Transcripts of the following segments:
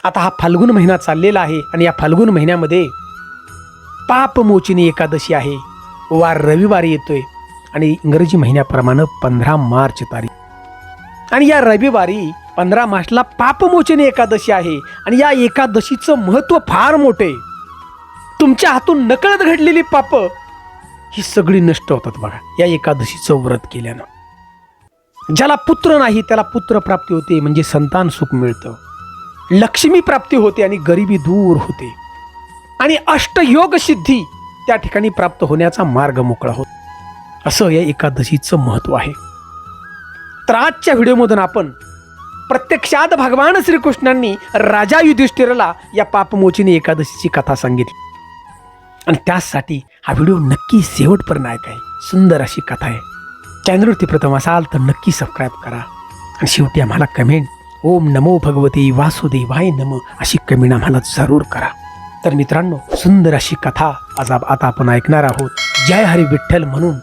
आता हा फाल्गुन महिना चाललेला आहे आणि या फाल्गुन महिन्यामध्ये पापमोचिनी एकादशी आहे. वार रविवारी येतोय आणि इंग्रजी महिन्याप्रमाणे 15 मार्च तारीख. आणि या रविवारी 15 मार्चला पापमोचनी एकादशी आहे. आणि या एकादशीचं महत्त्व फार मोठे. तुमच्या हातून नकळत घडलेली पाप ही सगळी नष्ट होतात बघा या एकादशीचं व्रत केल्यानं. ज्याला पुत्र नाही त्याला पुत्र प्राप्ती होते, म्हणजे संतान सुख मिळतं, लक्ष्मी प्राप्ती होते आणि गरिबी दूर होते आणि अष्टयोग सिद्धी त्या ठिकाणी प्राप्त होण्याचा मार्ग मोकळा होतो. असं या एकादशीचं महत्त्व आहे. तर आजच्या व्हिडिओमधून आपण प्रत्यक्षात भगवान श्रीकृष्णांनी राजा युधिष्ठिराला या पापमोचिनी एकादशीची कथा सांगितली आणि त्यासाठी हा व्हिडिओ नक्की शेवटपर्यंत ऐका. सुंदर अशी कथा आहे. चॅनलवरती प्रथम असाल तर नक्की सबस्क्राईब करा आणि शेवटी आम्हाला कमेंट ओम नमो भगवते वासुदेवाय नमः अशी कमेंट आम्हाला जरूर करा. तर मित्रांनो, सुंदर अशी कथा आज आता आपण ऐकणार आहोत. जय हरी विठ्ठल म्हणून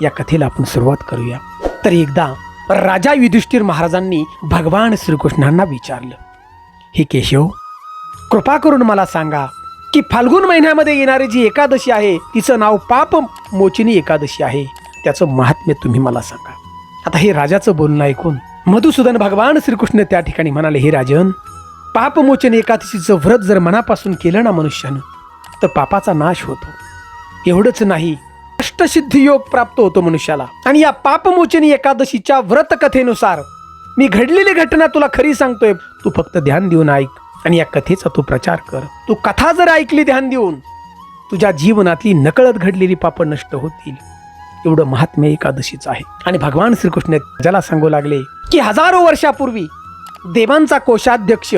या कथेला आपण सुरुवात करूया. तर एकदा राजा युधिष्ठिर महाराजांनी भगवान श्रीकृष्णांना विचारलं, हे केशव, कृपा करून मला सांगा की फाल्गुन महिन्यामध्ये येणारी जी एकादशी आहे तिचं नाव पापमोचिनी एकादशी आहे, त्याचं महात्म्य तुम्ही मला सांगा. आता हे राजाचं बोलणं ऐकून मधुसूदन भगवान श्रीकृष्ण त्या ठिकाणी म्हणाले, हे राजन, पापमोचन एकादशीचं व्रत जर मनापासून केलं ना मनुष्यानं तर पापाचा नाश होतो. एवढंच नाही, अष्टसिद्धी योग प्राप्त होतो मनुष्याला. आणि या पापमोचनी एकादशीच्या व्रत कथेनुसार मी घडलेली घटना तुला खरी सांगतोय, तू फक्त ध्यान देऊन ऐक आणि या कथेचा तू प्रचार कर. तू कथा जर ऐकली ध्यान देऊन, तुझ्या जीवनातली नकळत घडलेली पाप नष्ट होतील. एवढं महात्म्य एकादशीचं आहे. आणि भगवान श्रीकृष्ण ज्याला सांगू लागले की हजारो वर्षापूर्वी देवांचा कोषाध्यक्ष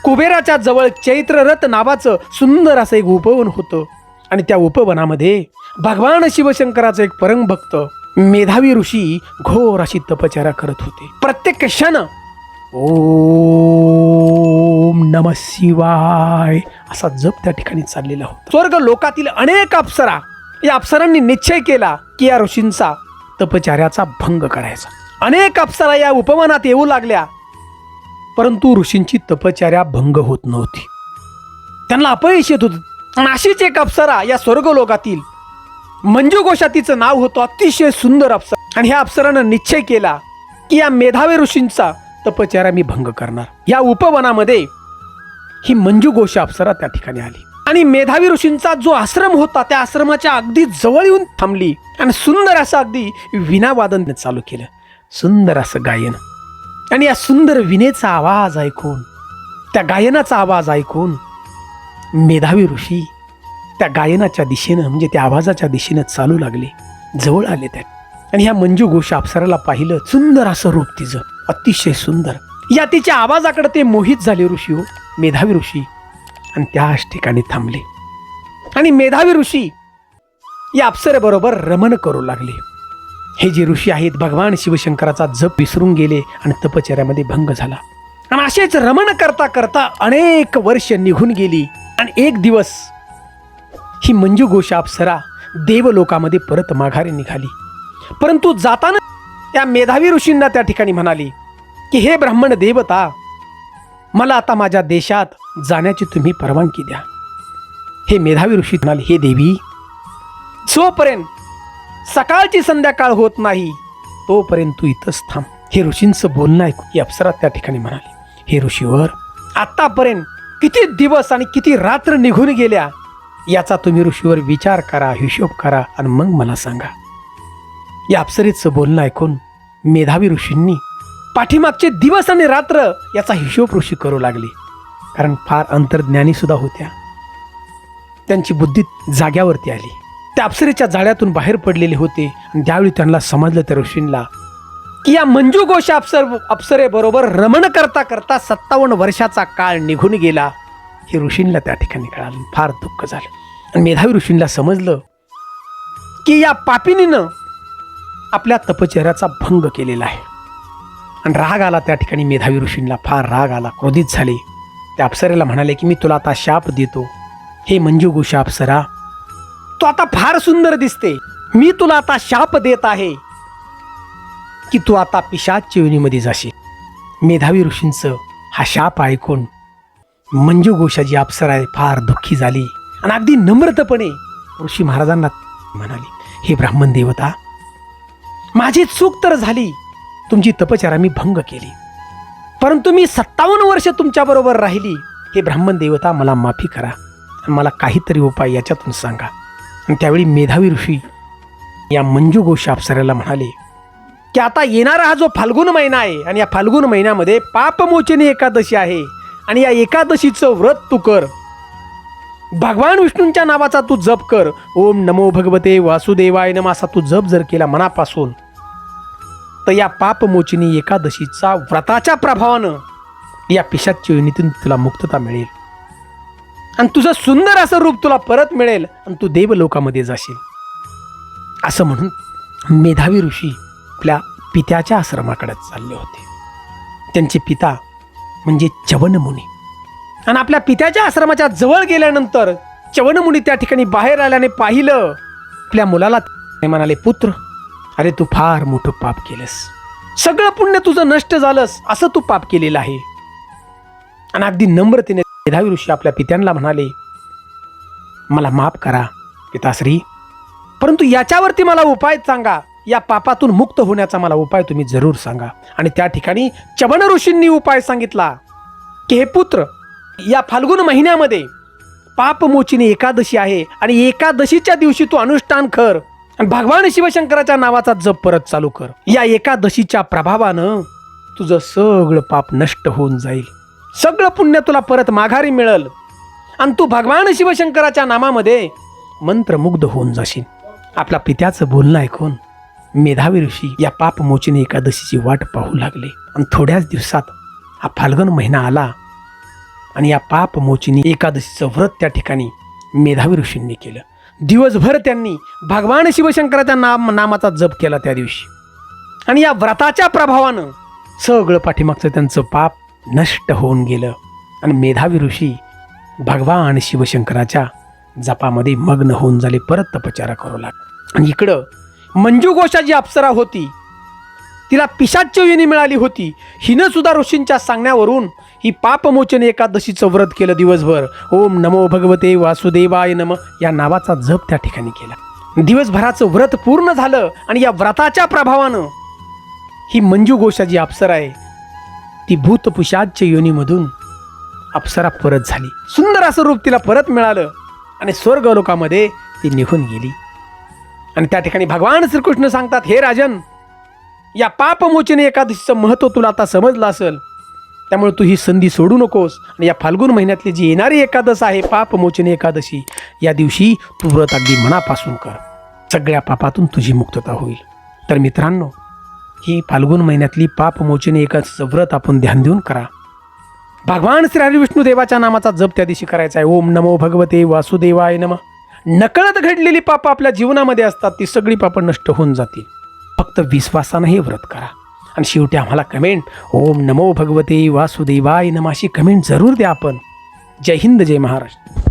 कुबेराच्या जवळ चैत्ररथ नावाचं सुंदर असं एक उपवन होतं आणि त्या उपवनामध्ये भगवान शिवशंकराचा एक परम भक्त मेधावी ऋषी घोर अशी तपश्चर्या करत होते. प्रत्येक क्षण ओम नमः शिवाय असा जप त्या ठिकाणी चाललेला होता. स्वर्ग लोकातील अनेक अप्सरा, या अप्सरांनी निश्चय केला की या ऋषींचा तपश्चर्याचा भंग करायचा. अनेक अप्सरा या उपवनात येऊ लागल्या, परंतु ऋषींची तपश्चर्या भंग होत नव्हती. त्यांना अपयश येत होतं. अशीच एक अप्सरा या स्वर्गलोकातील मंजुघोषा तिचं नाव होतं, अतिशय सुंदर अप्सरा. आणि ह्या अप्सरानं निश्चय केला की या मेधावी ऋषींचा तपश्चर्या मी भंग करणार. या उपवनामध्ये ही मंजुघोषा अप्सरा त्या ठिकाणी आली आणि मेधावी ऋषींचा जो आश्रम होता त्या आश्रमाच्या अगदी जवळ येऊन थांबली आणि सुंदर असं अगदी विणावादन चालू केलं, सुंदर असं गायन. आणि या सुंदर विणेचा आवाज ऐकून, त्या गायनाचा आवाज ऐकून मेधावी ऋषी त्या गायनाच्या दिशेनं म्हणजे त्या आवाजाच्या दिशेनं चालू लागले, जवळ आले त्या. आणि ह्या मंजुघोषा अप्सराला पाहिलं, सुंदर असं रूप तिचं, अतिशय सुंदर. या तिच्या आवाजाकडे ते मोहित झाले ऋषी हो, मेधावी ऋषी, आणि त्याच ठिकाणी थांबले. आणि मेधावी ऋषी या अप्सरेबरोबर रमण करू लागले. हे जे ऋषी आहेत भगवान शिवशंकराचा जप विसरून गेले आणि तपश्चर्यामध्ये भंग झाला. आणि असेच रमण करता करता अनेक वर्ष निघून गेली आणि एक दिवस ही मंजुघोषा अप्सरा देवलोकामध्ये परत माघारी निघाली. परंतु जाताना त्या मेधावी ऋषींना त्या ठिकाणी म्हणाली की हे ब्राह्मण देवता, मला आता माझ्या देशात जाण्याची तुम्ही परवानगी द्या. हे मेधावी ऋषी म्हणाले, हे देवी, जोपर्यंत सकाळची संध्याकाळ होत नाही तोपर्यंत तू इथंच थांब. हे ऋषींचं बोलणं ऐकून ही अप्सरा त्या ठिकाणी म्हणाली, हे ऋषीवर, आतापर्यंत किती दिवस आणि किती रात्र निघून गेल्या याचा तुम्ही ऋषीवर विचार करा, हिशोब करा आणि मग मला सांगा. या अप्सरेचं बोलणं ऐकून मेधावी ऋषींनी पाठीमागचे दिवस आणि रात्र याचा हिशोब ऋषी करू लागले, कारण फार अंतर्ज्ञानी सुद्धा होत्या. त्यांची बुद्धी जाग्यावरती आली. त्या अप्सरेच्या जाळ्यातून बाहेर पडलेले होते आणि त्यावेळी त्यांना समजलं त्या ऋषींना की या मंजुघोषा अप्सरेबरोबर रमण करता करता 57 वर्षाचा काळ निघून गेला. हे ऋषींना त्या ठिकाणी कळालं, फार दुःख झालं. आणि मेधावी ऋषींना समजलं की या पापिनीनं आपल्या तपश्चर्याचा भंग केलेला आहे. आणि राग आला त्या ठिकाणी मेधावी ऋषींना, फार राग आला, क्रोधित झाले. त्या अप्सरेला म्हणाले की मी तुला आता शाप देतो. हे मंजुघोषा अप्सरा, तू आता फार सुंदर दिसते, मी तुला आता शाप देत आहे की तू आता पिशाच योनीमध्ये जाशील. मेधावी ऋषींचं हा शाप ऐकून मंजू घोषाची अप्सरा आहे फार दुःखी झाली आणि अगदी नम्रतपणे ऋषी महाराजांना म्हणाली, हे ब्राह्मण देवता, माझी चूक तर झाली, तुमची तपश्चर्या मी भंग केली, परंतु मी 57 वर्ष तुमच्याबरोबर राहिली. हे ब्राह्मण देवता, मला माफी करा आणि मला काहीतरी उपाय याच्यातून सांगा. आणि त्यावेळी मेधावी ऋषी या मंजू घोष अप्सरेला म्हणाले की आता येणारा हा जो फाल्गुन महिना आहे आणि या फाल्गुन महिन्यामध्ये पापमोचनी एकादशी आहे आणि या एकादशीचं व्रत तू कर. भगवान विष्णूंच्या नावाचा तू जप कर. ओम नमो भगवते वासुदेवाय नमः असा तू जप जर केला मनापासून, तर या पापमोचनी एकादशीचा व्रताच्या प्रभावानं या पिशाच्य योनीतून तुला मुक्तता मिळेल आणि तुझं सुंदर असं रूप तुला परत मिळेल आणि तू देवलोकामध्ये जाशील. असं म्हणून मेधावी ऋषी आपल्या पित्याच्या आश्रमाकडे चालले होते. त्यांचे पिता म्हणजे च्यवनमुनी. आणि आपल्या पित्याच्या आश्रमाच्या जवळ गेल्यानंतर च्यवनमुनी त्या ठिकाणी बाहेर आल्याने पाहिलं. आपल्या मुलाला ते म्हणाले, पुत्र, अरे तू फार मोठं पाप केलंस, सगळं पुण्य तुझं नष्ट झालंस, असं तू पाप केलेलं आहे. आणि अगदी नम्रतेने मेधावी ऋषी आपल्या पित्यांना म्हणाले, मला माफ करा पिताश्री, परंतु याच्यावरती मला उपाय सांगा, या पापातून मुक्त होण्याचा मला उपाय तुम्ही जरूर सांगा. आणि त्या ठिकाणी च्यवन ऋषींनी उपाय सांगितला की हे पुत्र, या फाल्गुन महिन्यामध्ये पापमोचनी एकादशी आहे आणि एकादशीच्या दिवशी तू अनुष्ठान कर आणि भगवान शिवशंकराच्या नावाचा जप परत चालू कर. या एकादशीच्या प्रभावानं तुझं सगळं पाप नष्ट होऊन जाईल, सगळं पुण्य तुला परत माघारी मिळेल आणि तू भगवान शिवशंकराच्या नामामध्ये मंत्रमुग्ध होऊन जाशील. आपल्या पित्याचं बोलणं ऐकून मेधावी ऋषी या पापमोचनी एकादशीची वाट पाहू लागले. आणि थोड्याच दिवसात हा फाल्गुन महिना आला आणि या पापमोचनी एकादशीचं व्रत त्या ठिकाणी मेधावी ऋषींनी केलं. दिवसभर त्यांनी भगवान शिवशंकराच्या नामाचा जप केला त्या दिवशी. आणि या व्रताच्या प्रभावानं सगळं पाठीमागचं त्यांचं पाप नष्ट होऊन गेलं आणि मेधावी ऋषी भगवान शिवशंकराच्या जपामध्ये मग्न होऊन झाले, परत तपश्चर्या करू लागले. आणि इकडं मंजू घोषा जी अप्सरा होती, तिला पिशाच्य योनी मिळाली होती. हिनं सुद्धा ऋषींच्या सांगण्यावरून ही पापमोचन एकादशीचं व्रत केलं दिवसभर. ओम नमो भगवते वासुदेवाय नमः या नावाचा जप त्या ठिकाणी केला. दिवसभराचं व्रत पूर्ण झालं आणि या व्रताच्या प्रभावानं ही मंजू घोषा जी अप्सरा आहे ती भूतपिशाच्य योनीमधून अप्सरा परत झाली. सुंदर असं रूप तिला परत मिळालं आणि स्वर्गलोकामध्ये ती निघून गेली. आणि त्या ठिकाणी भगवान श्रीकृष्ण सांगतात, हे राजन, या पापमोचनी एकादशीचं महत्त्व तुला आता समजलं असेल, त्यामुळे तू ही संधी सोडू नकोस आणि या फाल्गुन महिन्यातली जी येणारी एकादश आहे पापमोचनी एकादशी, या दिवशी तू व्रत अगदी मनापासून कर, सगळ्या पापातून तुझी मुक्तता होईल. तर मित्रांनो, ही फाल्गुन महिन्यातली पापमोचनी एकादशीचं व्रत आपण ध्यान देऊन करा. भगवान श्री हरिविष्णू देवाच्या नामाचा जप त्या दिवशी करायचा आहे. ओम नमो भगवते वासुदेवाय नमः. नकळत घडलेली पाप आपल्या जीवनामध्ये असतात, ती सगळी पाप नष्ट होऊन जातील. फक्त विश्वासानं हे व्रत करा. आणि शेवटी आम्हाला कमेंट ओम नमो भगवते वासुदेवाय नमः अशी कमेंट जरूर द्या आपण. जय हिंद, जय महाराष्ट्र.